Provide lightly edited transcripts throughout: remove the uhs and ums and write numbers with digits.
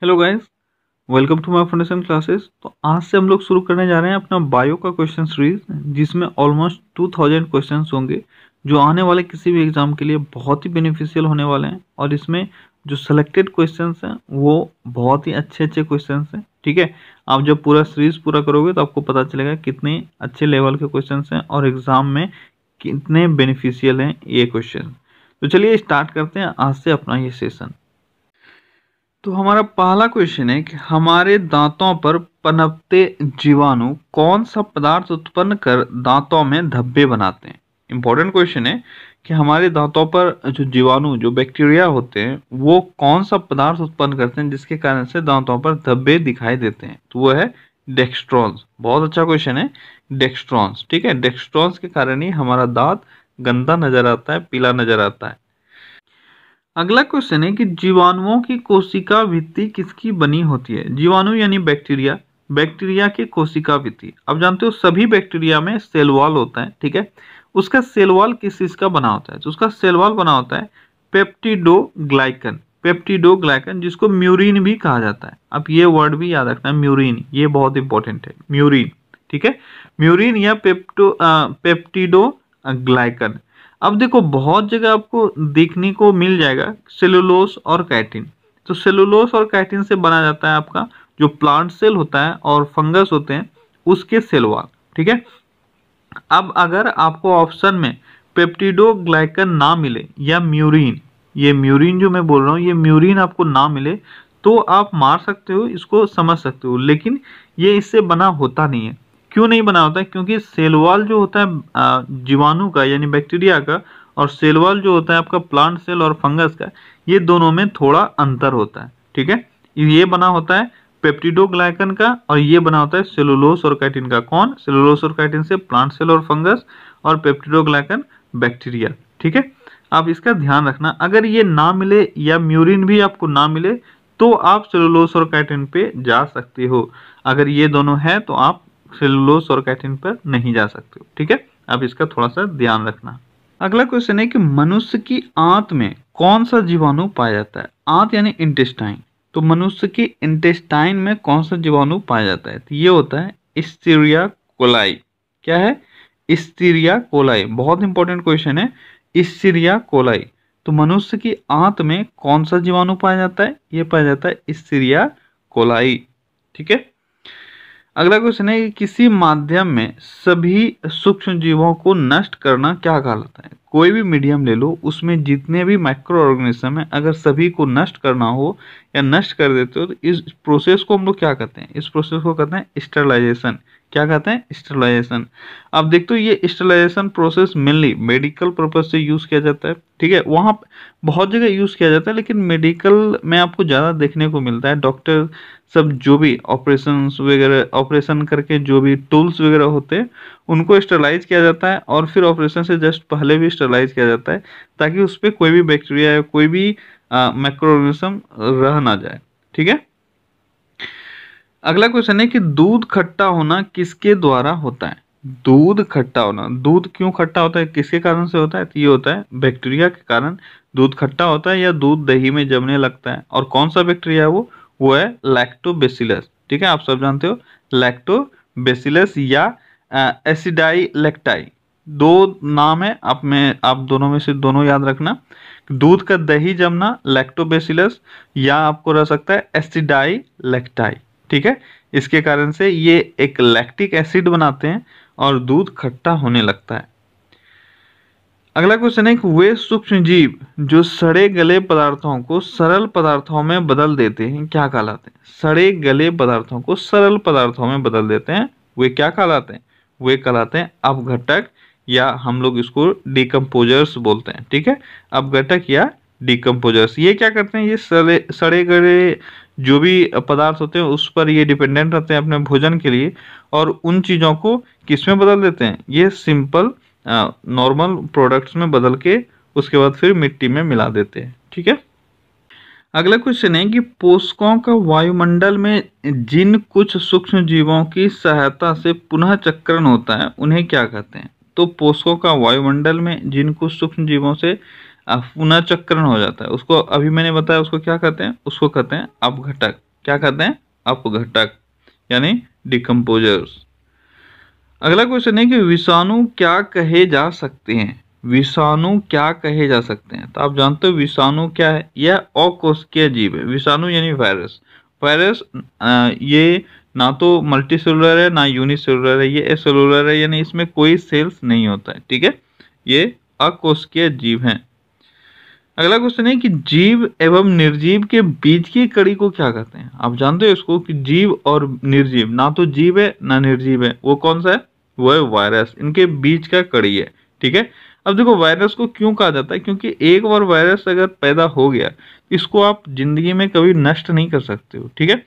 Hello guys, welcome to my foundation classes. तो आज से हम लोग शुरू करने जा रहे हैं अपना बायो का क्वेश्चन सीरीज, जिसमें ऑलमोस्ट 2000 क्वेश्चंस होंगे जो आने वाले किसी भी एग्जाम के लिए बहुत ही बेनिफिशियल होने वाले हैं। और इसमें जो सिलेक्टेड क्वेश्चंस हैं वो बहुत ही अच्छे अच्छे क्वेश्चंस हैं। ठीक है, आप जब पूरा सीरीज पूरा करोगे तो आपको पता चलेगा कितने अच्छे लेवल के क्वेश्चंस हैं और एग्जाम में कितने बेनिफिशियल हैं ये क्वेश्चन। तो चलिए स्टार्ट करते हैं आज से अपना ये सेशन। तो हमारा पहला क्वेश्चन है कि हमारे दांतों पर पनपते जीवाणु कौन सा पदार्थ उत्पन्न कर दांतों में धब्बे बनाते हैं। इंपॉर्टेंट क्वेश्चन है कि हमारे दांतों पर जो जीवाणु जो बैक्टीरिया होते हैं वो कौन सा पदार्थ उत्पन्न करते हैं जिसके कारण से दांतों पर धब्बे दिखाई देते हैं। तो वो है डेक्स्ट्रॉन्स। बहुत अच्छा क्वेश्चन है, डेक्स्ट्रॉन्स। ठीक है, डेक्स्ट्रॉन्स के कारण ही हमारा दांत गंदा नजर आता है, पीला नजर आता है। अगला क्वेश्चन है कि जीवाणुओं की कोशिका भित्ति किसकी बनी होती है। जीवाणु यानी बैक्टीरिया, बैक्टीरिया की कोशिका भित्ति। अब जानते हो सभी बैक्टीरिया में सेल वॉल होता है। ठीक है, उसका सेल वॉल किस चीज का बना होता है? तो उसका सेल वॉल बना होता है पेप्टिडोग्लाइकन, पेप्टिडोग्लाइकन जिसको म्यूरिन भी कहा जाता है। अब ये वर्ड भी याद रखना, म्यूरिन, ये बहुत इंपॉर्टेंट है, म्यूरिन। ठीक है, म्यूरिन या पेप्टिडोग्लाइकन। अब देखो बहुत जगह आपको देखने को मिल जाएगा सेलुलोस और काइटिन। तो सेलुलोस और काइटिन से बना जाता है आपका जो प्लांट सेल होता है और फंगस होते हैं उसके सेल वॉल। ठीक है, अब अगर आपको ऑप्शन में पेप्टिडोग्लाइकन ना मिले या म्यूरिन, ये म्यूरिन जो मैं बोल रहा हूँ ये म्यूरिन आपको ना मिले तो आप मार सकते हो, इसको समझ सकते हो, लेकिन ये इससे बना होता नहीं है। क्यों नहीं बना होता है? क्योंकि सेल वॉल जो होता है जीवाणु का यानी बैक्टीरिया का, और सेल वॉल जो होता है आपका प्लांट सेल और फंगस का, ये दोनों में थोड़ा अंतर होता है। ठीक है, ये बना होता है पेप्टिडोग्लाइकन का और ये बना होता है सेलुलोस और काइटिन का। कौन? सेलुलोस और काइटिन से प्लांट सेल और फंगस, और पेप्टिडोग्लाइकन बैक्टीरिया। ठीक है, आप इसका ध्यान रखना। अगर ये ना मिले या म्यूरिन भी आपको ना मिले तो आप सेलुलोस और काइटिन पे जा सकते हो। अगर ये दोनों है तो आप सेलुलोस और काइटिन पर नहीं जा सकते हो। ठीक है, अब इसका थोड़ा सा ध्यान रखना। अगला क्वेश्चन है कि मनुष्य की आंत में कौन सा जीवाणु पाया जाता है। आंत यानी इंटेस्टाइन। तो मनुष्य की इंटेस्टाइन में कौन सा जीवाणु पाया जाता है? तो ये होता है इस्टीरिया कोलाई। क्या है? इस्टीरिया कोलाई। बहुत इंपॉर्टेंट क्वेश्चन है, इस्टीरिया कोलाई। तो मनुष्य की आंत में कौन सा जीवाणु पाया जाता है? ये पाया जाता है इस्टीरिया कोलाई। ठीक है, अगला क्वेश्चन है कि किसी माध्यम में सभी सूक्ष्म जीवों को नष्ट करना क्या कहलाता है। कोई भी मीडियम ले लो, उसमें जितने भी माइक्रो ऑर्गेनिज्म है अगर सभी को नष्ट करना हो या नष्ट कर देते हो तो इस प्रोसेस को हम लोग क्या कहते हैं? इस प्रोसेस को कहते हैं स्टरलाइजेशन। क्या कहते हैं? स्टरलाइजेशन। अब देखते हो ये sterilisation process mainly medical purpose से यूज किया जाता है। ठीक है, वहाँ बहुत जगह यूज किया जाता है लेकिन मेडिकल में आपको ज़्यादा देखने को मिलता है। डॉक्टर सब जो भी ऑपरेशन वगैरह, ऑपरेशन करके जो भी टूल्स वगैरह होते हैं उनको स्टरलाइज किया जाता है और फिर ऑपरेशन से जस्ट पहले भी स्टरलाइज किया जाता है ताकि उस पर कोई भी बैक्टीरिया या कोई भी माइक्रो ऑर्गेनिज्म रह ना जाए। ठीक है, अगला क्वेश्चन है कि दूध खट्टा होना किसके द्वारा होता है। दूध खट्टा होना, दूध क्यों खट्टा होता है, किसके कारण से होता है? तो ये होता है बैक्टीरिया के कारण दूध खट्टा होता है या दूध दही में जमने लगता है। और कौन सा बैक्टीरिया है वो है लैक्टोबैसिलस। ठीक है, आप सब जानते हो लैक्टोबैसिलस या एसिडाई लैक्टाई। दो नाम है, आप दोनों में से दोनों याद रखना। दूध का दही जमना लैक्टोबैसिलस, या आपको रह सकता है एसिडाई लैक्टाई। ठीक है, इसके कारण से ये एक लैक्टिक एसिड बनाते हैं और दूध खट्टा होने लगता है। अगला क्वेश्चन है कि वे सूक्ष्म जीव जो सड़े गले पदार्थों को सरल पदार्थों में बदल देते हैं क्या कहलाते हैं? सड़े गले पदार्थों को सरल पदार्थों में बदल देते हैं, वे क्या कहलाते हैं? वे कहलाते हैं अपघटक, या हम लोग इसको डिकम्पोजर्स बोलते हैं। ठीक है, अपघटक या डिकम्पोजर्स। ये क्या करते हैं? ये सड़े गले जो भी पदार्थ होते हैं उस पर ये डिपेंडेंट रहते हैं अपने भोजन के लिए, और उन चीज़ों को किस में बदल देते हैं? ये सिंपल नॉर्मल प्रोडक्ट्स में बदल के उसके बाद फिर मिट्टी में मिला देते हैं। ठीक है, अगला क्वेश्चन है कि पोषकों का वायुमंडल में जिन कुछ सूक्ष्म जीवों की सहायता से पुनः चक्रण होता है उन्हें क्या कहते हैं? तो पोषकों का वायुमंडल में जिन कुछ सूक्ष्म जीवों से पुनः चक्रण हो जाता है उसको अभी मैंने बताया, उसको क्या कहते हैं? उसको कहते हैं अपघटक। क्या कहते हैं, अपघटक यानी डिकम्पोजर्स। अगला क्वेश्चन है कि विषाणु क्या कहे जा सकते हैं, विषाणु क्या कहे जा सकते हैं। तो आप जानते हो विषाणु क्या है, यह अकोशिकीय जीव है। विषाणु यानी वायरस, वायरस ये ना तो मल्टी सेलुलर है ना यूनिसेलुलर है, ये एसेलुलर है, यानी इसमें कोई सेल्स नहीं होता है, ठीक है, ये अकोशिकीय जीव है। अगला क्वेश्चन है कि जीव एवं निर्जीव के बीच की कड़ी को क्या कहते हैं। आप जानते हो इसको कि जीव और निर्जीव, ना तो जीव है ना निर्जीव है, वो कौन सा है, वो है वायरस, इनके बीच का कड़ी है, ठीक है। अब देखो वायरस को क्यों कहा जाता है, क्योंकि एक बार वायरस अगर पैदा हो गया इसको आप जिंदगी में कभी नष्ट नहीं कर सकते हो, ठीक है।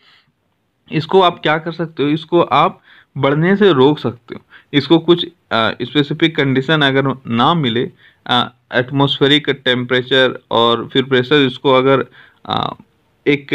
इसको आप क्या कर सकते हो, इसको आप बढ़ने से रोक सकते हो। इसको कुछ स्पेसिफिक कंडीशन अगर ना मिले, एटमॉस्फेरिक टेम्परेचर और फिर प्रेशर, इसको अगर एक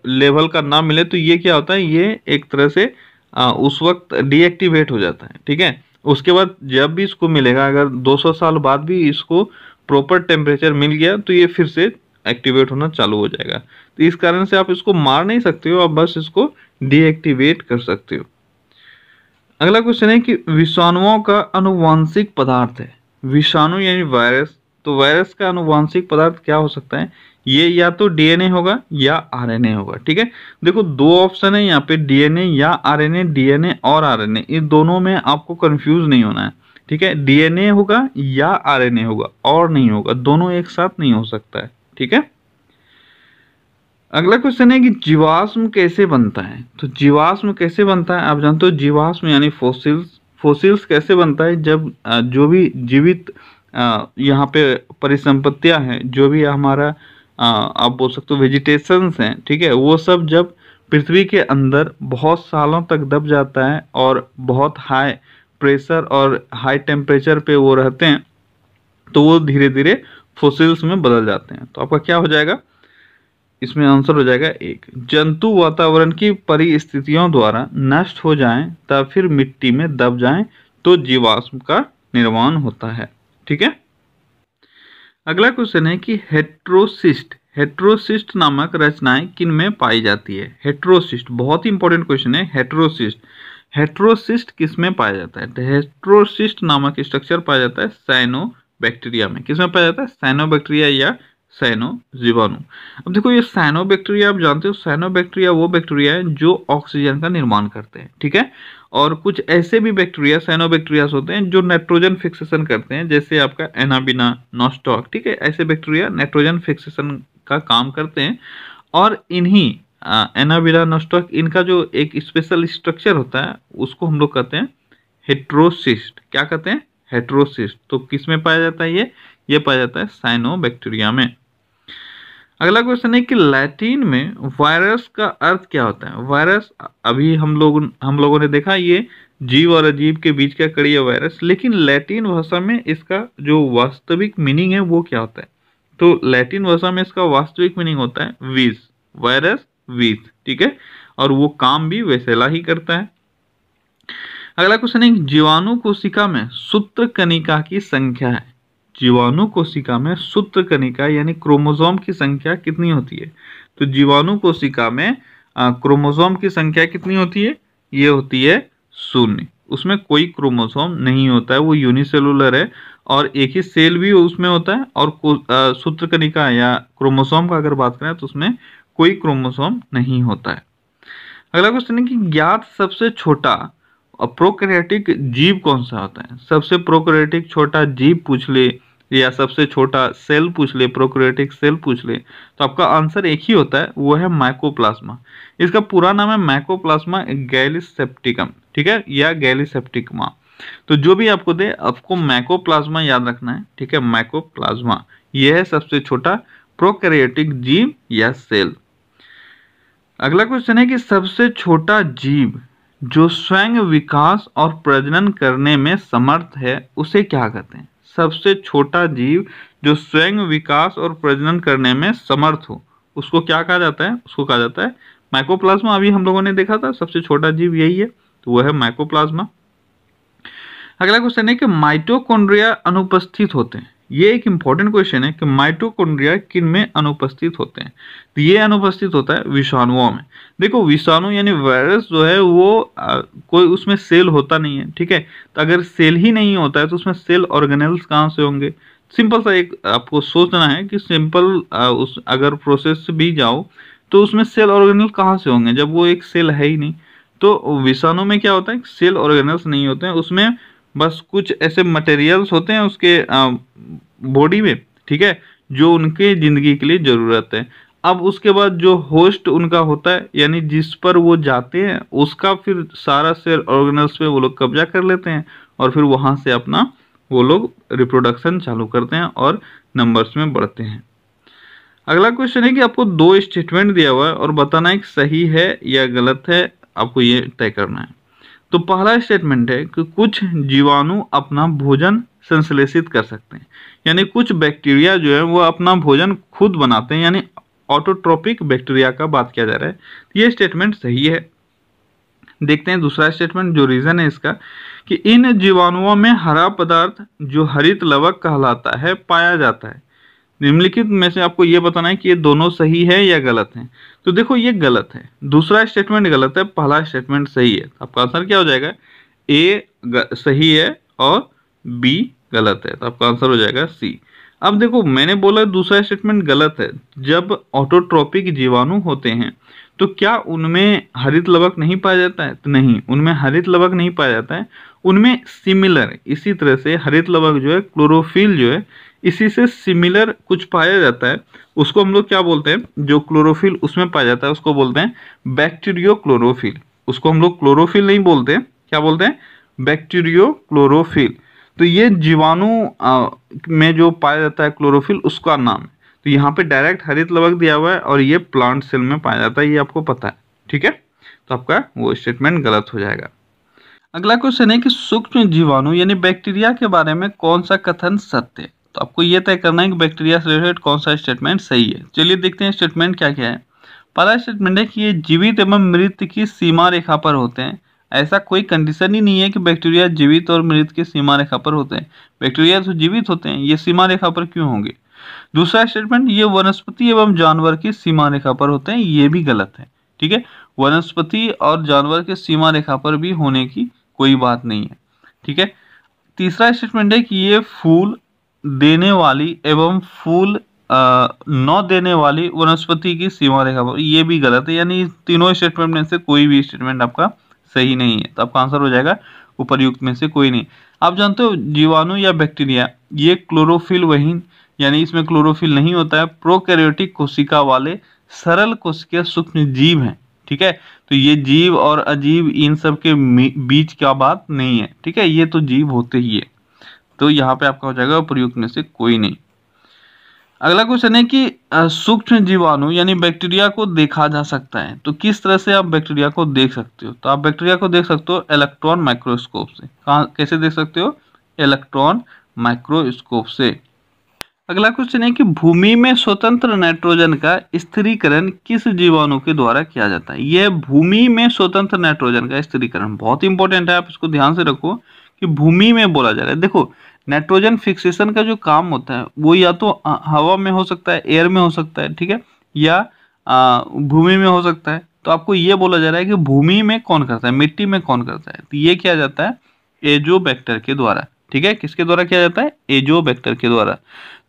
लेवल का ना मिले तो ये क्या होता है, ये एक तरह से उस वक्त डीएक्टिवेट हो जाता है, ठीक है। उसके बाद जब भी इसको मिलेगा, अगर 200 साल बाद भी इसको प्रॉपर टेम्परेचर मिल गया तो ये फिर से एक्टिवेट होना चालू हो जाएगा। तो इस कारण से आप इसको मार नहीं सकते हो, आप बस इसको डीएक्टिवेट कर सकते हो। अगला क्वेश्चन है कि विषाणुओं का अनुवांशिक पदार्थ है, विषाणु यानी वायरस, तो वायरस का अनुवांशिक पदार्थ क्या हो सकता है, ये या तो डीएनए होगा या आरएनए होगा, ठीक है। देखो दो ऑप्शन है यहाँ पे, डीएनए या आरएनए, डीएनए और आरएनए, इन दोनों में आपको कंफ्यूज नहीं होना है, ठीक है। डीएनए होगा या आरएनए होगा और नहीं होगा, दोनों एक साथ नहीं हो सकता है, ठीक है। अगला क्वेश्चन है कि जीवाश्म कैसे बनता है। तो जीवाश्म कैसे बनता है, आप जानते हो जीवाश्म यानी फोसिल्स, फोसिल्स कैसे बनता है, जब जो भी जीवित यहाँ पे परिसंपत्तियां हैं, जो भी हमारा आप बोल सकते हो वेजिटेशंस हैं, ठीक है, वो सब जब पृथ्वी के अंदर बहुत सालों तक दब जाता है और बहुत हाई प्रेशर और हाई टेम्परेचर पे वो रहते हैं, तो वो धीरे धीरे फोसिल्स में बदल जाते हैं। तो आपका क्या हो जाएगा, इसमें आंसर हो जाएगा एक, जंतु वातावरण की परिस्थितियों द्वारा नष्ट हो जाएं तब फिर मिट्टी में दब जाएं तो जीवाश्म का निर्माण होता है, ठीक है। अगला क्वेश्चन है कि हेट्रोसिस्ट, हेट्रोसिस्ट नामक रचनाएं किन में पाई जाती है। हेट्रोसिस्ट बहुत ही इंपॉर्टेंट क्वेश्चन है, हेट्रोसिस्ट, हेट्रोसिस्ट किस में पाया जाता है। तो हेट्रोसिस्ट नामक स्ट्रक्चर पाया जाता है साइनोबैक्टीरिया में। किस में पाया जाता है, साइनोबैक्टीरिया या साइनो जीवाणु। अब देखो ये साइनोबैक्टीरिया, आप जानते हो साइनोबैक्टीरिया वो बैक्टीरिया है जो ऑक्सीजन का निर्माण करते हैं, ठीक है। और कुछ ऐसे भी बैक्टीरिया साइनोबैक्टीरिया होते हैं जो नाइट्रोजन फिक्सेशन करते हैं, जैसे आपका एनाबिना नोस्टॉक, ठीक है। ऐसे बैक्टीरिया नाइट्रोजन फिक्सेशन का काम करते हैं और इन्हीं एनाबिना नोस्टॉक, इनका जो एक स्पेशल स्ट्रक्चर होता है उसको हम लोग कहते हैं हेट्रोसिस्ट। क्या कहते हैं, हेट्रोसिस्ट। तो किस में पाया जाता है ये पाया जाता है साइनोबैक्टीरिया में। अगला क्वेश्चन है कि लैटिन में वायरस का अर्थ क्या होता है। वायरस अभी हम लोगों ने देखा ये जीव और अजीव के बीच का कड़ी है वायरस, लेकिन लैटिन भाषा में इसका जो वास्तविक मीनिंग है वो क्या होता है। तो लैटिन भाषा में इसका वास्तविक मीनिंग होता है विष, वायरस विष, ठीक है, और वो काम भी वैसेला ही करता है। अगला क्वेश्चन है जीवाणु कोशिका में सूत्रकणिका की संख्या है, जीवाणु कोशिका में सूत्रकणिका यानी क्रोमोसोम की संख्या कितनी होती है। तो जीवाणु कोशिका में क्रोमोसोम की संख्या कितनी होती है, ये होती है 0, उसमें कोई क्रोमोसोम नहीं होता है, वो यूनिसेलुलर है और एक ही सेल भी उसमें होता है। और सूत्रकणिका या क्रोमोसोम का अगर बात करें तो उसमें कोई क्रोमोसोम नहीं होता है। अगला क्वेश्चन है कि ज्ञात सबसे छोटा प्रोकैरियोटिक जीव कौन सा होता है। सबसे प्रोकैरियोटिक छोटा जीव पूछ ले या सबसे छोटा सेल पूछ ले, प्रोकैरियोटिक सेल पूछ ले, तो आपका आंसर एक ही होता है, वो है माइकोप्लाज्मा। इसका पूरा नाम है माइकोप्लाज्मा गैलीसेप्टिकम, ठीक है, या गैलीसेप्टिकमा। तो जो भी आपको दे आपको माइकोप्लाज्मा याद रखना है, ठीक है, माइकोप्लाज्मा यह है सबसे छोटा प्रोकैरियोटिक जीव या सेल। अगला क्वेश्चन है कि सबसे छोटा जीव जो स्वयं विकास और प्रजनन करने में समर्थ है उसे क्या कहते हैं। सबसे छोटा जीव जो स्वयं विकास और प्रजनन करने में समर्थ हो उसको क्या कहा जाता है, उसको कहा जाता है माइकोप्लाज्मा। अभी हम लोगों ने देखा था सबसे छोटा जीव यही है, तो वह है माइकोप्लाज्मा। अगला क्वेश्चन है कि माइटोकॉन्ड्रिया अनुपस्थित होते हैं ये एक इंपॉर्टेंट क्वेश्चन है कि माइटोकॉन्ड्रिया किन में अनुपस्थित होते हैं। तो ये अनुपस्थित होता है विषाणुओं में। देखो विषाणु यानी वायरस जो है वो कोई उसमें सेल होता नहीं है, ठीक है। तो अगर सेल ही नहीं होता है तो उसमें सेल ऑर्गेनेल्स कहाँ से होंगे। सिंपल सा एक आपको सोचना है कि सिंपल उस अगर प्रोसेस से भी जाओ तो उसमें सेल ऑर्गेनेल कहाँ से होंगे जब वो एक सेल है ही नहीं। तो विषाणु में क्या होता है, सेल ऑर्गेनेल्स नहीं होते हैं, उसमें बस कुछ ऐसे मटेरियल्स होते हैं उसके बॉडी में, ठीक है, जो उनके जिंदगी के लिए जरूरत है। अब उसके बाद जो होस्ट उनका होता है यानी जिस पर वो जाते हैं उसका फिर सारा सेल ऑर्गेनल्स पे वो लोग कब्जा कर लेते हैं और फिर वहां से अपना वो लोग रिप्रोडक्शन चालू करते हैं और नंबर्स में बढ़ते हैं। अगला क्वेश्चन है कि आपको दो स्टेटमेंट दिया हुआ है और बताना है कि सही है या गलत है, आपको ये तय करना है। तो पहला स्टेटमेंट है कि कुछ जीवाणु अपना भोजन संश्लेषित कर सकते हैं, यानी कुछ बैक्टीरिया जो है वो अपना भोजन खुद बनाते हैं, यानी ऑटोट्रोपिक बैक्टीरिया का बात किया जा रहा है। ये स्टेटमेंट सही है। देखते हैं दूसरा स्टेटमेंट, जो रीजन है इसका कि इन जीवाणुओं में हरा पदार्थ जो हरित लवक कहलाता है पाया जाता है। निम्नलिखित में से आपको यह बताना है कि ये दोनों सही है या गलत है। तो देखो ये गलत है, दूसरा स्टेटमेंट गलत है, पहला स्टेटमेंट सही है। आपका आंसर क्या हो जाएगा, ए सही है और बी गलत है, तो आपका आंसर हो जाएगा सी। अब देखो मैंने बोला दूसरा स्टेटमेंट गलत है। जब ऑटोट्रोपिक जीवाणु होते हैं तो क्या उनमें हरित लवक नहीं पाया जाता है, तो नहीं, उनमें हरित लवक नहीं पाया जाता है, उनमें सिमिलर इसी तरह से हरित लवक जो है क्लोरोफिल जो है इसी से सिमिलर कुछ पाया जाता है। उसको हम लोग क्या बोलते हैं, जो क्लोरोफिल उसमें पाया जाता है उसको बोलते हैं बैक्टीरियो क्लोरोफिल। उसको हम लोग क्लोरोफिल नहीं बोलते, क्या बोलते हैं, बैक्टीरियो क्लोरोफिल। तो ये जीवाणु में जो पाया जाता है क्लोरोफिल उसका नाम है। तो यहाँ पे डायरेक्ट हरित लवक दिया हुआ है और ये प्लांट सेल में पाया जाता है, ये आपको पता है, ठीक है। तो आपका वो स्टेटमेंट गलत हो जाएगा। अगला क्वेश्चन है कि सूक्ष्म जीवाणु यानी बैक्टीरिया के बारे में कौन सा कथन सत्य है। तो आपको यह तय करना है कि बैक्टीरिया से रिलेटेड कौन सा स्टेटमेंट सही है। चलिए देखते हैं स्टेटमेंट क्या क्या है। पहला स्टेटमेंट है कि ये जीवित एवं मृत की सीमा रेखा पर होते हैं। ऐसा कोई कंडीशन ही नहीं है कि बैक्टीरिया जीवित और मृत की सीमा रेखा पर होते हैं। बैक्टीरिया तो जीवित होते हैं, ये सीमा रेखा पर क्यों होंगे। दूसरा स्टेटमेंट, ये वनस्पति एवं जानवर की सीमा रेखा पर होते हैं, ये भी गलत है, ठीक है। वनस्पति और जानवर के सीमा रेखा पर भी होने की कोई बात नहीं है, ठीक है। तीसरा स्टेटमेंट है कि ये फूल देने वाली एवं फूल न देने वाली वनस्पति की सीमा रेखा पर, ये भी गलत है। यानी तीनों स्टेटमेंट में से कोई भी स्टेटमेंट आपका सही नहीं है, तो आपका आंसर हो जाएगा उपर्युक्त में से कोई नहीं। आप जानते हो जीवाणु या बैक्टीरिया ये क्लोरोफिल वहीन, यानी इसमें क्लोरोफिल नहीं होता है, प्रोकैरियोटिक कोशिका वाले सरल कोशिकीय सूक्ष्म जीव हैं, ठीक है। तो ये जीव और अजीब इन सब के बीच का बात नहीं है, ठीक है, ये तो जीव होते ही है। तो यहाँ पे आपका हो जाएगा प्रयुक्त में से कोई नहीं। अगला क्वेश्चन है कि सूक्ष्म जीवाणु यानी बैक्टीरिया को देखा जा सकता है। तो किस तरह से आप बैक्टीरिया को देख सकते हो, तो आप बैक्टीरिया को देख सकते हो इलेक्ट्रॉन माइक्रोस्कोप से। कहाँ कैसे देख सकते हो, इलेक्ट्रॉन माइक्रोस्कोप से। अगला क्वेश्चन है कि भूमि में स्वतंत्र नाइट्रोजन का स्थिरीकरण किस जीवाणु के द्वारा किया जाता है। यह भूमि में स्वतंत्र नाइट्रोजन का स्थिरीकरण बहुत इंपॉर्टेंट है, आप इसको ध्यान से रखो कि भूमि में बोला जा रहा है। देखो नाइट्रोजन फिक्सेशन का जो काम होता है वो या तो हवा में हो सकता है, एयर में हो सकता है, ठीक है, या भूमि में हो सकता है। तो आपको ये बोला जा रहा है कि भूमि में कौन करता है, मिट्टी में कौन करता है। तो ये किया जाता है एजोबैक्टर के द्वारा, ठीक है। किसके द्वारा किया जाता है, एजोबैक्टर के द्वारा।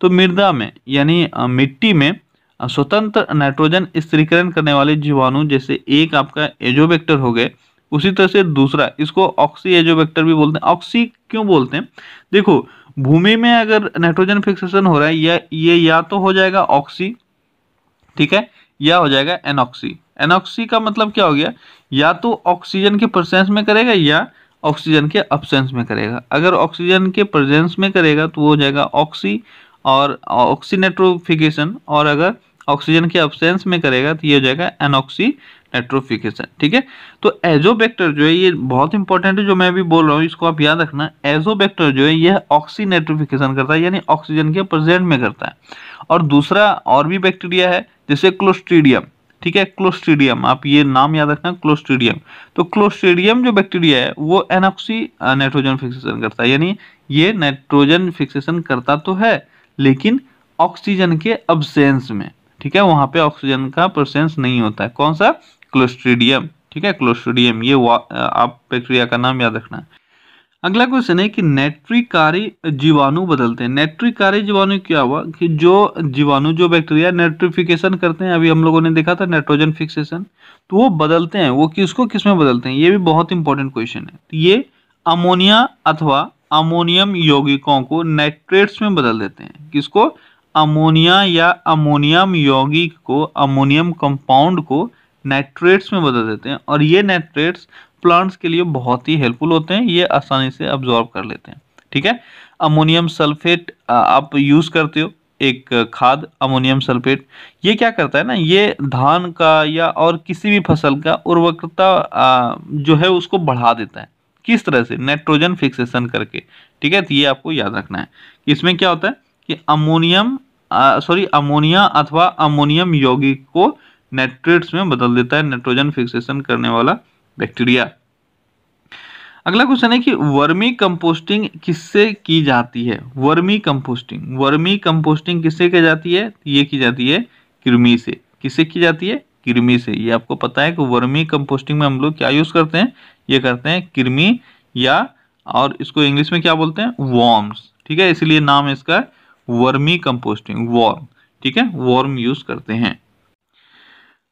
तो मृदा में यानी मिट्टी में स्वतंत्र नाइट्रोजन स्थिरीकरण करने वाले जीवाणु जैसे एक आपका एजोबैक्टर हो गए, उसी तरह से दूसरा इसको ऑक्सी एजोबैक्टर भी बोलते हैं। ऑक्सी क्यों बोलते हैं, देखो भूमि में अगर नाइट्रोजन फिक्सेशन हो रहा है ये या तो हो जाएगा ऑक्सी, ठीक है, या हो जाएगा एनॉक्सी। एनॉक्सी का मतलब क्या हो गया, या तो ऑक्सीजन के प्रेजेंस में करेगा या ऑक्सीजन के अब्सेंस में करेगा। अगर ऑक्सीजन के प्रेजेंस में करेगा तो वो हो जाएगा ऑक्सी और ऑक्सीनेट्रोफिकेशन, और अगर ऑक्सीजन के अब्सेंस में करेगा तो ये हो जाएगा एनॉक्सी नेट्रोफिकेशन, ठीक है। तो एजोबैक्टर जो है ये बहुत इंपॉर्टेंट है, जो मैं अभी बोल रहा हूँ इसको आप याद रखना। एजोबैक्टर जो है यह ऑक्सी नेट्रोफिकेशन करता है, यानी ऑक्सीजन के प्रेजेंट में करता है। और दूसरा और भी बैक्टीरिया है जैसे क्लोस्ट्रीडियम। ठीक है, क्लोस्ट्रीडियम, आप ये नाम याद रखना, क्लोस्ट्रीडियम। तो क्लोस्ट्रीडियम जो बैक्टीरिया है वो एनॉक्सी नाइट्रोजन फिक्सेशन करता है, यानी ये नाइट्रोजन फिक्सेशन करता तो है लेकिन ऑक्सीजन के अब्सेंस में, ठीक है, वहां पे ऑक्सीजन का प्रेजेंस नहीं होता है। कौन सा? क्लोस्ट्रीडियम, ठीक है, क्लोस्ट्रीडियम, ये आप बैक्टीरिया का नाम याद रखना। अगला क्वेश्चन है कि नेट्रिकारी जीवाणु बदलते हैं। नेट्रिकारी जीवाणु क्या हुआ कि जो जीवाणु जो बैक्टीरिया नेट्रिफिकेशन करते हैं, अभी हम लोगों ने देखा था नाइट्रोजन फिक्सेशन, तो वो बदलते हैं, वो किसको किस में बदलते हैं, ये भी बहुत इंपॉर्टेंट क्वेश्चन है। तो ये अमोनिया अथवा अमोनियम यौगिकों को नाइट्रेट्स में बदल देते हैं। किसको? अमोनिया या अमोनियम यौगिक को, अमोनियम कंपाउंड को नाइट्रेट्स में बदल देते हैं, और ये नाइट्रेट्स प्लांट्स के लिए बहुत ही हेल्पफुल होते हैं, ये आसानी से अब्जॉर्ब कर लेते हैं, ठीक है। अमोनियम सल्फेट आप यूज करते हो, एक खाद अमोनियम सल्फेट, ये क्या करता है ना, ये धान का या और किसी भी फसल का उर्वरकता जो है उसको बढ़ा देता है। किस तरह से? नाइट्रोजन फिक्सेशन करके, ठीक है। तो ये आपको याद रखना है कि इसमें क्या होता है कि अमोनिया अथवा अमोनियम यौगिक को नाइट्रेट्स में बदल देता है नाइट्रोजन फिक्सेशन करने वाला बैक्टीरिया। अगला क्वेश्चन है कि वर्मी कंपोस्टिंग किससे की जाती है? वर्मी कंपोस्टिंग किससे की जाती है? ये की जाती है कृमि से। किससे की जाती है? कृमि से। ये आपको पता है कि वर्मी कंपोस्टिंग में हम लोग क्या यूज करते हैं? ये करते हैं कृमि, या और इसको इंग्लिश में क्या बोलते हैं? वॉर्म्स, ठीक है, इसलिए नाम इसका वर्मी कंपोस्टिंग, वॉर्म, ठीक है, वॉर्म यूज करते हैं।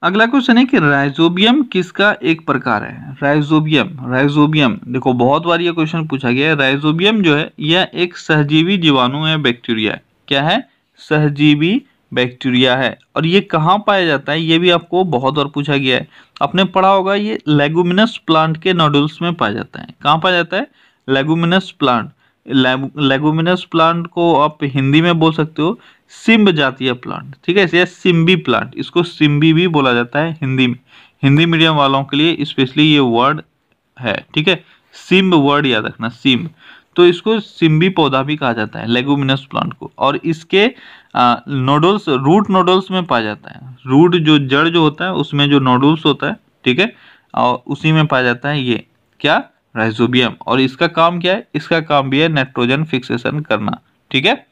अगला क्वेश्चन है कि राइजोबियम किसका एक प्रकार है? राइजोबियम देखो बहुत बार ये क्वेश्चन पूछा गया है। राइजोबियम जो है यह एक सहजीवी जीवाणु है, बैक्टीरिया है। क्या है? सहजीवी बैक्टीरिया है। और ये कहाँ पाया जाता है? ये भी आपको बहुत बार पूछा गया है, आपने पढ़ा होगा। ये लेगुमिनस प्लांट के नोडुल्स में पाया जाता है। कहाँ पाया जाता है? Leguminous plant. लेगुमिनस प्लांट को आप हिंदी में बोल सकते हो सिम्ब जातीय प्लांट, ठीक है, या सिम्बी प्लांट, इसको सिम्बी भी बोला जाता है हिंदी में। हिंदी मीडियम वालों के लिए स्पेशली ये वर्ड है, ठीक है, सिम्ब वर्ड याद रखना, सिम्ब। तो इसको सिम्बी पौधा भी कहा जाता है लेगुमिनस प्लांट को, और इसके नोडल्स, रूट नोडल्स में पाया जाता है। रूट जो जड़ जो होता है उसमें जो नोडल्स होता है, ठीक है, और उसी में पाया जाता है ये क्या? राइजोबियम। और इसका काम क्या है? इसका काम भी है नाइट्रोजन फिक्सेशन करना, ठीक है।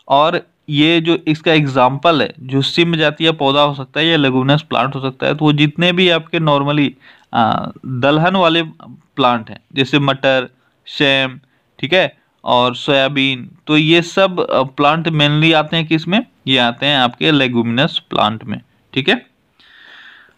और ये जो इसका एग्जाम्पल है, जो सिम्ब जातीय पौधा हो सकता है या लेगुमिनस प्लांट हो सकता है, तो वो जितने भी आपके नॉर्मली दलहन वाले प्लांट हैं, जैसे मटर, सेम, ठीक है, और सोयाबीन, तो ये सब प्लांट मेनली आते हैं किसमें? ये आते हैं आपके लेगुमिनस प्लांट में, ठीक है।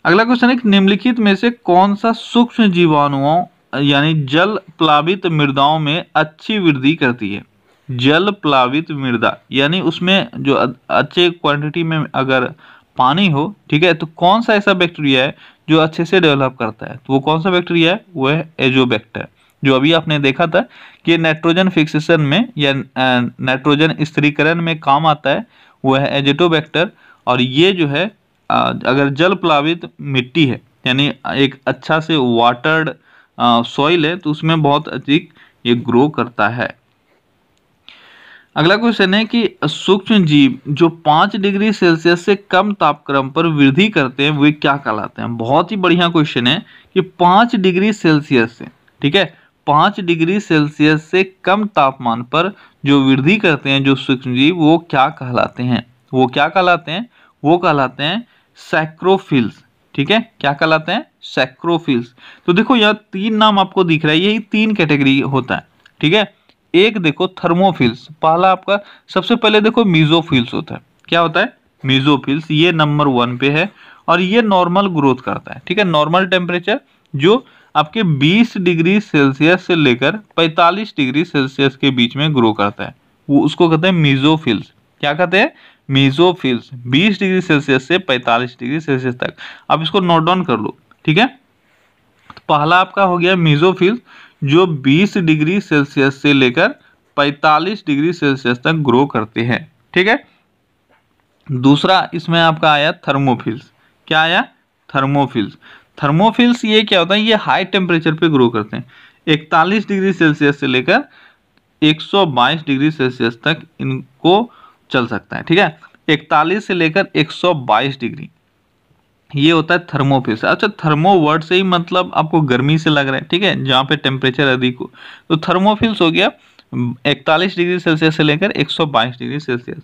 अगला क्वेश्चन है निम्नलिखित में से कौन सा सूक्ष्म जीवाणुओं यानी जल प्लावित मृदाओं में अच्छी वृद्धि करती है? जल प्लावित मृदा यानी उसमें जो अच्छे क्वांटिटी में अगर पानी हो, ठीक है, तो कौन सा ऐसा बैक्टीरिया है जो अच्छे से डेवलप करता है? तो वो कौन सा बैक्टीरिया है? वो है एजोबैक्टर, जो अभी आपने देखा था कि नाइट्रोजन फिक्सेशन में या नाइट्रोजन स्थिरीकरण में काम आता है, वो है एजोटोबैक्टर। और ये जो है अगर जल प्लावित मिट्टी है, यानी एक अच्छा से वाटर्ड सॉइल है, तो उसमें बहुत अधिक ये ग्रो करता है। अगला क्वेश्चन है कि सूक्ष्म जीव जो 5 डिग्री सेल्सियस से कम तापक्रम पर वृद्धि करते हैं वे क्या कहलाते हैं? बहुत ही बढ़िया क्वेश्चन है कि 5 डिग्री सेल्सियस से, ठीक है, 5 डिग्री सेल्सियस से कम तापमान पर जो वृद्धि करते हैं जो सूक्ष्म जीव, वो क्या कहलाते हैं? वो क्या कहलाते हैं? वो कहलाते हैं सैक्रोफिल्स, ठीक है। क्या कहलाते हैं? सैक्रोफिल्स। तो देखो यहाँ 3 नाम आपको दिख रहा है, यही 3 कैटेगरी होता है, ठीक है। एक देखो थर्मोफिल्स, पहला आपका सबसे पहले देखो मीजोफिल्स होता है। क्या होता है? मीजोफिल्स, ये नंबर 1 पे है, और ये नॉर्मल ग्रोथ करता है, ठीक है, नॉर्मल टेम्परेचर जो आपके 20 डिग्री सेल्सियस से लेकर 45 डिग्री सेल्सियस के बीच में ग्रो करता है, वो उसको कहते हैं मीजोफिल्स। क्या कहते हैं? मीजोफिल्स, 20 डिग्री सेल्सियस से 45 डिग्री सेल्सियस तक। आप इसको नोट डाउन कर लो, ठीक है। तो पहला आपका हो गया मीजोफिल्स, जो 20 डिग्री सेल्सियस से लेकर 45 डिग्री सेल्सियस तक ग्रो करते हैं, ठीक है। दूसरा इसमें आपका आया थर्मोफिल्स। क्या आया? थर्मोफिल्स। थर्मोफिल्स ये क्या होता है? ये हाई टेम्परेचर पे ग्रो करते हैं, 41 डिग्री सेल्सियस से लेकर 122 डिग्री सेल्सियस तक इनको चल सकता है, ठीक है, 41 से लेकर 122 डिग्री, ये होता है थर्मोफिल्स। अच्छा, थर्मो वर्ड से ही मतलब आपको गर्मी से लग रहा है, ठीक है, जहाँ पे टेम्परेचर अधिक हो। तो थर्मोफिल्स हो गया 41 डिग्री सेल्सियस से लेकर 122 डिग्री सेल्सियस,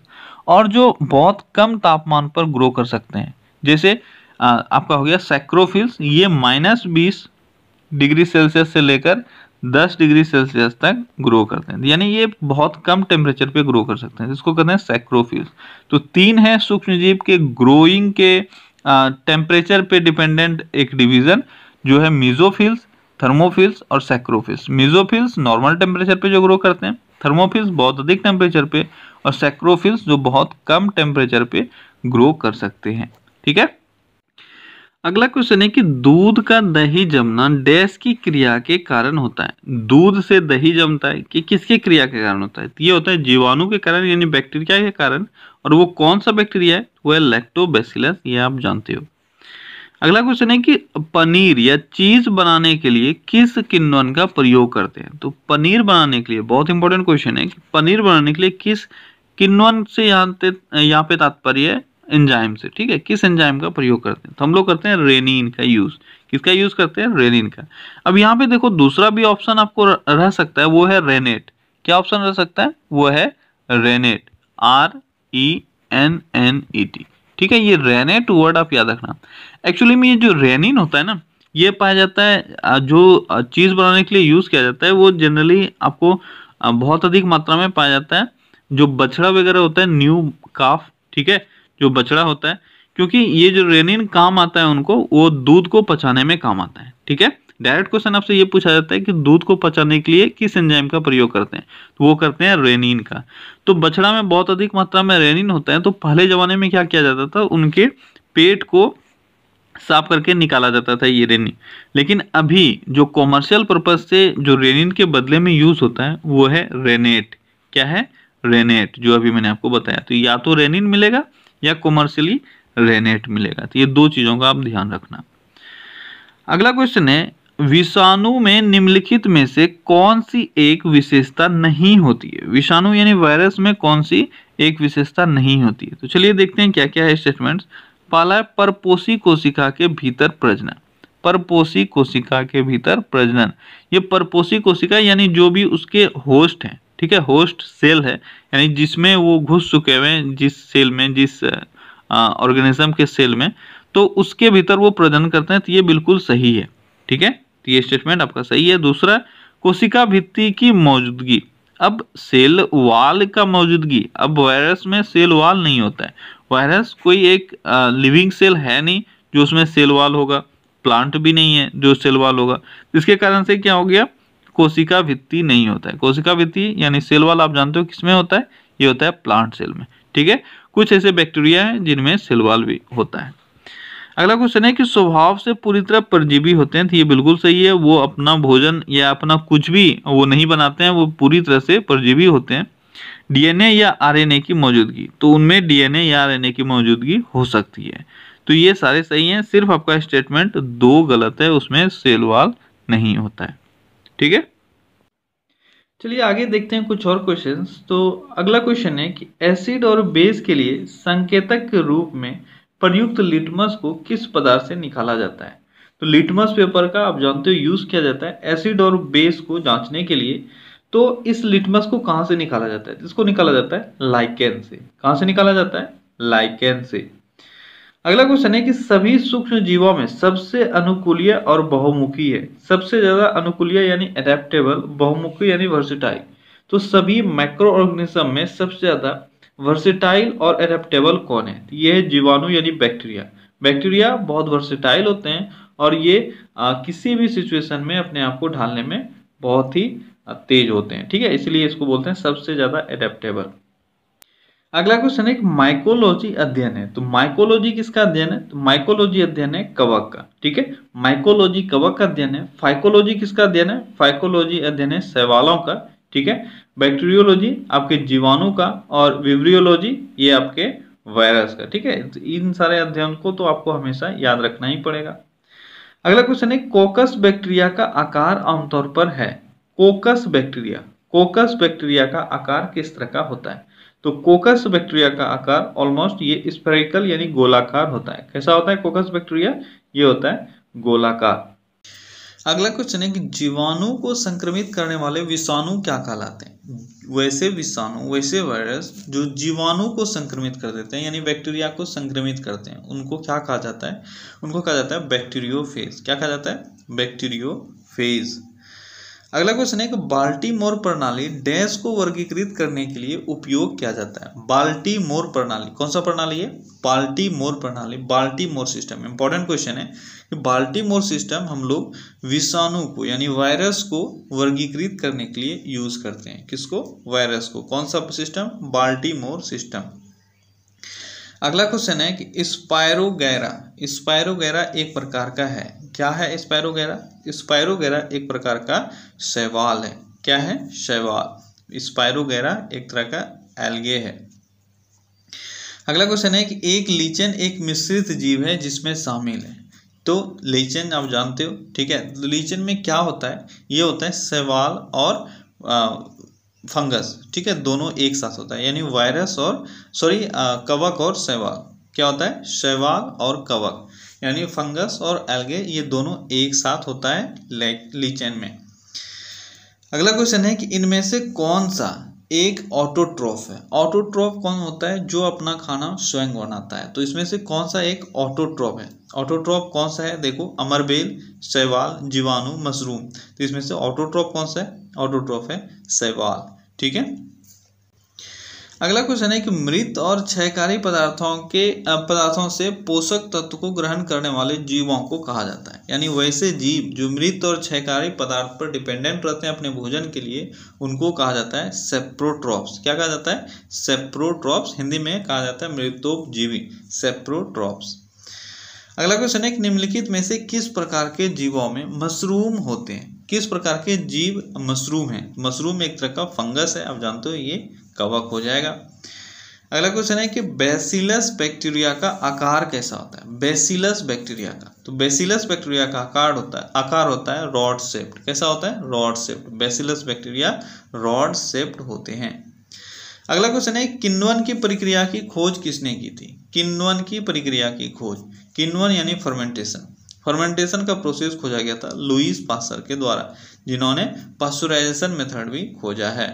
और जो बहुत कम तापमान पर ग्रो कर सकते हैं। जैसे आपका हो गया सैक्रोफिल्स, ये -20 डिग्री सेल्सियस से लेकर 10 डिग्री सेल्सियस तक ग्रो करते हैं, यानी ये बहुत कम टेम्परेचर पे ग्रो कर सकते हैं, जिसको कहते हैं सैक्रोफिल्स। तो तीन है सूक्ष्मजीव के ग्रोइंग के टेम्परेचर पे डिपेंडेंट एक डिवीजन, जो है मीजोफिल्स, थर्मोफिल्स और सैक्रोफिल्स। मीजोफिल्स नॉर्मल टेम्परेचर पे जो ग्रो करते हैं, थर्मोफिल्स बहुत अधिक टेम्परेचर पे, और सैक्रोफिल्स जो बहुत कम टेम्परेचर पे ग्रो कर सकते हैं। ठीक है, अगला क्वेश्चन है कि दूध का दही जमना डैश की क्रिया के कारण होता है। दूध से दही जमता है कि किसकी क्रिया के कारण होता है? तो ये होता है जीवाणु के कारण, यानी बैक्टीरिया के कारण। और वो कौन सा बैक्टीरिया है? वो है लैक्टोबैसिलस, ये आप जानते हो। अगला क्वेश्चन है कि पनीर या चीज बनाने के लिए किस किण्वन का प्रयोग करते हैं? तो पनीर बनाने के लिए बहुत इंपॉर्टेंट क्वेश्चन है कि पनीर बनाने के लिए किस किण्वन से यहाँ पे तात्पर्य है एंजाइम से। ठीक है, किस एंजाइम का प्रयोग करते हैं? तो हम लोग करते हैं रेनिन का यूज। किसका यूज करते हैं? रेनिन का। अब यहाँ पे देखो दूसरा भी ऑप्शन आपको रह सकता है, वो है रेनेट। क्या ऑप्शन रह सकता है? वो है रेनेट, RENNET। ठीक है, ये रेनेट वर्ड आप याद रखना। एक्चुअली में ये जो रेनिन होता है ना, ये पाया जाता है जो चीज बनाने के लिए यूज किया जाता है, वो जनरली आपको बहुत अधिक मात्रा में पाया जाता है जो बछड़ा वगैरह होता है, न्यू काफ। ठीक है, जो बछड़ा होता है, क्योंकि ये जो रेनिन काम आता है उनको, वो दूध को पचाने में काम आता है। ठीक है, डायरेक्ट क्वेश्चन आपसे ये पूछा जाता है कि दूध को पचाने के लिए किस एंजाइम का प्रयोग करते हैं, तो वो करते हैं रेनिन का। तो बछड़ा में बहुत अधिक मात्रा में रेनिन होता है, तो पहले जमाने में क्या किया जाता था, उनके पेट को साफ करके निकाला जाता था ये रेनिन। लेकिन अभी जो कॉमर्शियल पर्पज से जो रेनिन के बदले में यूज होता है, वो है रेनेट। क्या है? रेनेट, जो अभी मैंने आपको बताया। तो या तो रेनिन मिलेगा या कॉमर्शियली रेनेट मिलेगा। तो ये दो चीजों का आप ध्यान रखना। अगला क्वेश्चन है, विषाणु में निम्नलिखित में से कौन सी एक विशेषता नहीं होती है? विषाणु यानी वायरस में कौन सी एक विशेषता नहीं होती है? तो चलिए देखते हैं क्या क्या है स्टेटमेंट्स। पहला है परपोषी कोशिका के भीतर प्रजनन। परपोषी कोशिका के भीतर प्रजनन, ये परपोषी कोशिका यानी जो भी उसके होस्ट है, ठीक है, होस्ट सेल है, यानी जिसमें वो घुस चुके हुए हैं, जिस सेल में, जिस ऑर्गेनिज्म के सेल में, तो उसके भीतर वो प्रजनन करते हैं। तो ये बिल्कुल सही है। ठीक है, तो ये स्टेटमेंट आपका सही है। दूसरा, कोशिका भित्ति की मौजूदगी। अब सेल वाल का मौजूदगी, अब वायरस में सेल वाल नहीं होता है। वायरस कोई एक लिविंग सेल है नहीं जो उसमें सेल वाल होगा, प्लांट भी नहीं है जो सेल वाल होगा। इसके कारण से क्या हो गया? कोशिका भित्ति नहीं होता है। कोशिका भित्ति यानी सेल वाल आप जानते हो किसमें होता है? ये होता है प्लांट सेल में। ठीक है, कुछ ऐसे बैक्टीरिया हैं जिनमें सेल वाल भी होता है। अगला क्वेश्चन है कि स्वभाव से पूरी तरह परजीवी होते हैं। तो ये बिल्कुल सही है, वो अपना भोजन या अपना कुछ भी वो नहीं बनाते हैं, वो पूरी तरह से परजीवी होते हैं। डीएनए या आरएनए की मौजूदगी, तो उनमें डीएनए या आरएनए की मौजूदगी हो सकती है। तो ये सारे सही हैं, सिर्फ आपका स्टेटमेंट 2 गलत है, उसमें सेल वाल नहीं होता है। ठीक है, चलिए आगे देखते हैं कुछ और क्वेश्चंस। तो अगला क्वेश्चन है कि एसिड और बेस के लिए संकेतक के रूप में प्रयुक्त लिटमस को किस पदार्थ से निकाला जाता है? तो लिटमस पेपर का आप जानते हो यूज किया जाता है एसिड और बेस को जांचने के लिए। तो इस लिटमस को कहां से निकाला जाता है? इसको निकाला जाता है लाइकेन से। कहां से निकाला जाता है? लाइकेन से। अगला क्वेश्चन है कि सभी सूक्ष्म जीवों में सबसे अनुकूलीय और बहुमुखी है। सबसे ज्यादा अनुकूलीय यानी एडेप्टेबल, बहुमुखी यानी वर्सेटाइल। तो सभी माइक्रो ऑर्गेनिज्म में सबसे ज्यादा वर्सेटाइल और एडेप्टेबल कौन है? तो ये है जीवाणु यानी बैक्टीरिया। बैक्टीरिया बहुत वर्सेटाइल होते हैं और ये किसी भी सिचुएशन में अपने आप को ढालने में बहुत ही तेज होते हैं। ठीक है, इसलिए इसको बोलते हैं सबसे ज्यादा एडेप्टेबल। अगला क्वेश्चन है माइकोलॉजी अध्ययन है। तो माइकोलॉजी किसका अध्ययन है? तो माइकोलॉजी अध्ययन है कवक का। ठीक है, माइकोलॉजी कवक का अध्ययन है। फाइकोलॉजी किसका अध्ययन है? फाइकोलॉजी अध्ययन है शैवालों का। ठीक है, बैक्टीरियोलॉजी आपके जीवाणु का, और विब्रियोलॉजी ये आपके वायरस का। ठीक है, तो इन सारे अध्ययन को तो आपको हमेशा याद रखना ही पड़ेगा। अगला क्वेश्चन है कोकस बैक्टीरिया का आकार आमतौर पर है। कोकस बैक्टीरिया का आकार किस तरह का होता है? तो कोकस बैक्टीरिया का आकार ऑलमोस्ट ये स्फेरिकल यानी गोलाकार होता है। कैसा होता है कोकस बैक्टीरिया? ये होता है गोलाकार। अगला क्वेश्चन है कि जीवाणु को संक्रमित करने वाले विषाणु क्या कहलाते हैं? वैसे विषाणु, वैसे वायरस जो जीवाणु को संक्रमित कर देते हैं यानी बैक्टीरिया को संक्रमित करते हैं, उनको क्या कहा जाता है? उनको कहा जाता है बैक्टीरियोफेज। क्या कहा जाता है? बैक्टीरियोफेज। अगला क्वेश्चन है कि बाल्टीमोर प्रणाली डैश को वर्गीकृत करने के लिए उपयोग किया जाता है। बाल्टीमोर प्रणाली कौन सा प्रणाली है? बाल्टीमोर प्रणाली, बाल्टीमोर सिस्टम। इंपॉर्टेंट क्वेश्चन है कि बाल्टीमोर सिस्टम हम लोग विषाणु को यानी वायरस को वर्गीकृत करने के लिए यूज करते हैं। किसको? वायरस को। कौन सा सिस्टम? Baltimore system. अगला क्वेश्चन है कि स्पायरोगैरा, स्पायरोगैरा एक प्रकार का है। क्या है स्पायरोगैरा? स्पायरोगैरा एक प्रकार का शैवाल है। क्या है? शैवाल। स्पायरोगैरा एक तरह का एल्गे है। अगला क्वेश्चन है कि एक लीचेन एक मिश्रित जीव है जिसमें शामिल है। तो लीचेन आप जानते हो, ठीक है। तो लीचेन में क्या होता है? ये होता है शैवाल और फंगस, ठीक है, दोनों एक साथ होता है यानी वायरस और कवक और शैवाल। क्या होता है? शैवाल और कवक यानी फंगस और एल्गे, ये दोनों एक साथ होता है लीचेन में। अगला क्वेश्चन है कि इनमें से कौन सा एक ऑटोट्रोफ है? ऑटोट्रोफ कौन होता है? जो अपना खाना स्वयं बनाता है। तो इसमें से कौन सा एक ऑटोट्रोफ है? ऑटोट्रोफ कौन सा है? देखो, अमरबेल, शैवाल, जीवाणु, मशरूम। तो इसमें से ऑटोट्रोफ कौन सा है? ऑटोट्रोफ है शैवाल, ठीक है। अगला क्वेश्चन है कि मृत और क्षयकारी पदार्थों से पोषक तत्व को ग्रहण करने वाले जीवों को कहा जाता है। यानी वैसे जीव जो मृत और क्षयकारी पदार्थ पर डिपेंडेंट रहते हैं अपने भोजन के लिए, उनको कहा जाता है सेप्रोट्रॉप्स। क्या कहा जाता है? सेप्रोट्रॉप्स। हिंदी में कहा जाता है मृतोपजीवी, सेप्रोट्रॉप्स। अगला क्वेश्चन है कि निम्नलिखित में से किस प्रकार के जीवों में मशरूम होते हैं? किस प्रकार के जीव मशरूम हैं? मशरूम एक तरह का फंगस है, आप जानते हो, ये कवक हो जाएगा। अगला क्वेश्चन है कि बैसिलस बैक्टीरिया का आकार कैसा होता है? बैसिलस बैक्टीरिया का, तो बैसिलस बैक्टीरिया का आकार होता है रॉड शेप्ड। कैसा होता है? Rod shaped. Bacillus bacteria rod shaped होते हैं। अगला क्वेश्चन है किण्वन की प्रक्रिया की खोज किसने की थी? किण्वन की प्रक्रिया की खोज, किण्वन यानी फर्मेंटेशन, फर्मेंटेशन का प्रोसेस खोजा गया था लुईस पास्चर के द्वारा, जिन्होंने पास्चुराइजेशन मेथड भी खोजा है।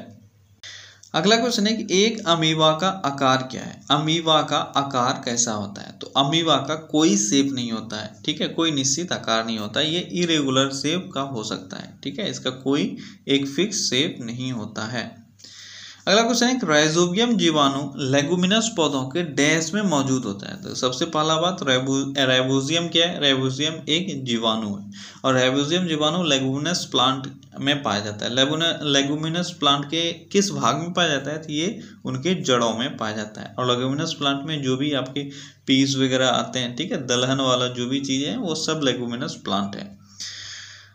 अगला क्वेश्चन है कि एक अमीबा का आकार क्या है? अमीबा का आकार कैसा होता है? तो अमीबा का कोई शेप नहीं होता है, ठीक है, कोई निश्चित आकार नहीं होता है, ये इरेगुलर शेप का हो सकता है, ठीक है, इसका कोई एक फिक्स शेप नहीं होता है। अगला क्वेश्चन है राइजोबियम जीवाणु लेगुमिनस पौधों के डैश में मौजूद होता है। तो सबसे पहला बात, राइबोजियम क्या है? राइबोजियम एक जीवाणु है और राइबोजियम जीवाणु लेगुमिनस प्लांट में पाया जाता है। लेगुमिनस प्लांट के किस भाग में पाया जाता है? तो ये उनके जड़ों में पाया जाता है। और लेगुमिनस प्लांट में जो भी आपके पीस वगैरह आते हैं, ठीक है, दलहन वाला जो भी चीज़ें हैं वो सब लेगुमिनस प्लांट है।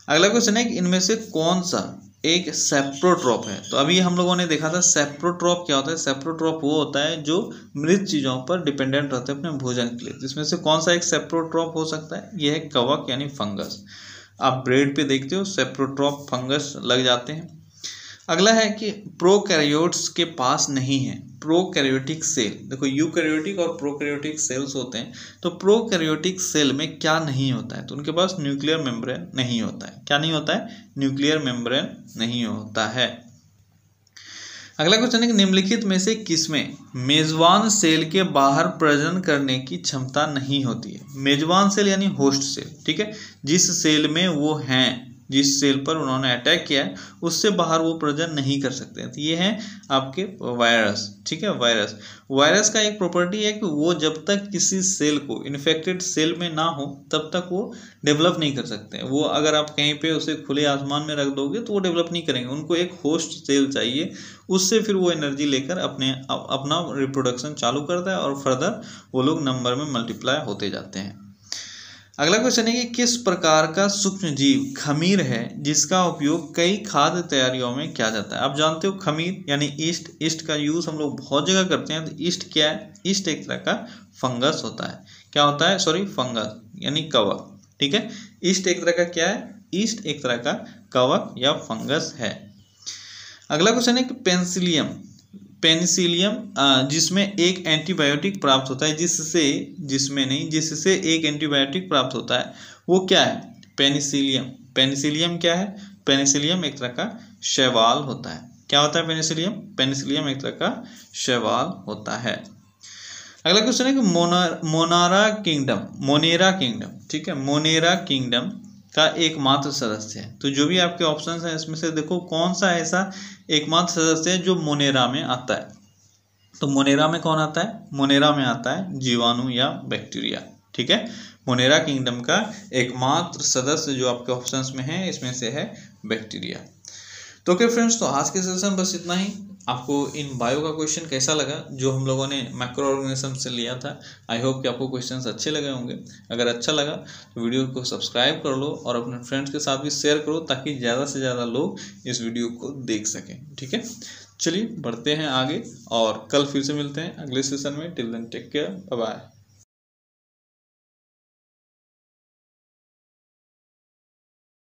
अगला क्वेश्चन है कि इनमें से कौन सा एक सेप्रोट्रॉप है? तो अभी हम लोगों ने देखा था सेप्रोट्रॉप क्या होता है। सेप्रोट्रॉप वो होता है जो मृत चीजों पर डिपेंडेंट रहते हैं अपने भोजन के लिए। इसमें से कौन सा एक सेप्रोट्रॉप हो सकता है? यह है कवक यानी फंगस। आप ब्रेड पे देखते हो सेप्रोट्रॉप फंगस लग जाते हैं। अगला है कि प्रोकैरियोट्स के पास नहीं है प्रोकैरियोटिक सेल। देखो, यूकैरियोटिक और प्रोकैरियोटिक सेल्स होते हैं, तो प्रोकैरियोटिक सेल में क्या नहीं होता है? तो उनके पास न्यूक्लियर मेम्ब्रेन नहीं होता है। क्या नहीं होता है? न्यूक्लियर मेम्ब्रेन नहीं होता है। अगला क्वेश्चन है कि निम्नलिखित में से किसमें मेजबान सेल के बाहर प्रजनन करने की क्षमता नहीं होती है? मेजबान सेल यानी होस्ट सेल, ठीक है, जिस सेल में वो हैं, जिस सेल पर उन्होंने अटैक किया है उससे बाहर वो प्रजनन नहीं कर सकते हैं। तो ये हैं आपके वायरस, ठीक है। वायरस का एक प्रॉपर्टी है कि वो जब तक किसी सेल को, इन्फेक्टेड सेल में ना हो, तब तक वो डेवलप नहीं कर सकते। वो अगर आप कहीं पे उसे खुले आसमान में रख दोगे तो वो डेवलप नहीं करेंगे। उनको एक होस्ट सेल चाहिए, उससे फिर वो एनर्जी लेकर अपना रिप्रोडक्शन चालू करता है और फर्दर वो लोग नंबर में मल्टीप्लाई होते जाते हैं। अगला क्वेश्चन है कि किस प्रकार का सूक्ष्म जीव खमीर है जिसका उपयोग कई खाद्य तैयारियों में किया जाता है? आप जानते हो खमीर यानी ईस्ट का यूज हम लोग बहुत जगह करते हैं। तो ईस्ट क्या है? ईस्ट एक तरह का फंगस होता है। क्या होता है? फंगस यानी कवक, ठीक है। ईस्ट एक तरह का क्या है? ईस्ट एक तरह का कवक या फंगस है। अगला क्वेश्चन है कि पेनिसिलियम जिसमें एक एंटीबायोटिक प्राप्त होता है, जिससे एक एंटीबायोटिक प्राप्त होता है, वो क्या है? पेनिसिलियम। पेनिसिलियम क्या है? पेनिसिलियम एक तरह का शैवाल होता है। क्या होता है पेनिसिलियम? पेनिसिलियम एक तरह का शैवाल होता है। अगला क्वेश्चन है कि मोनेरा किंगडम, ठीक है, मोनेरा किंगडम का एकमात्र सदस्य है। तो जो भी आपके ऑप्शंस हैं इसमें से देखो कौन सा ऐसा एकमात्र सदस्य है जो मोनेरा में आता है। तो मोनेरा में कौन आता है? मोनेरा में आता है जीवाणु या बैक्टीरिया। ठीक है, मोनेरा किंगडम का एकमात्र सदस्य जो आपके ऑप्शंस में है इसमें से है बैक्टीरिया। तो ओके फ्रेंड्स, तो आज के सेशन बस इतना ही। आपको इन बायो का क्वेश्चन कैसा लगा जो हम लोगों ने मैक्रो ऑर्गेनिज्म से लिया था? आई होप कि आपको क्वेश्चंस अच्छे लगे होंगे। अगर अच्छा लगा तो वीडियो को सब्सक्राइब कर लो और अपने फ्रेंड्स के साथ भी शेयर करो ताकि ज़्यादा से ज़्यादा लोग इस वीडियो को देख सकें। ठीक है, चलिए बढ़ते हैं आगे और कल फिर से मिलते हैं अगले सेशन में। Till then take care, bye bye.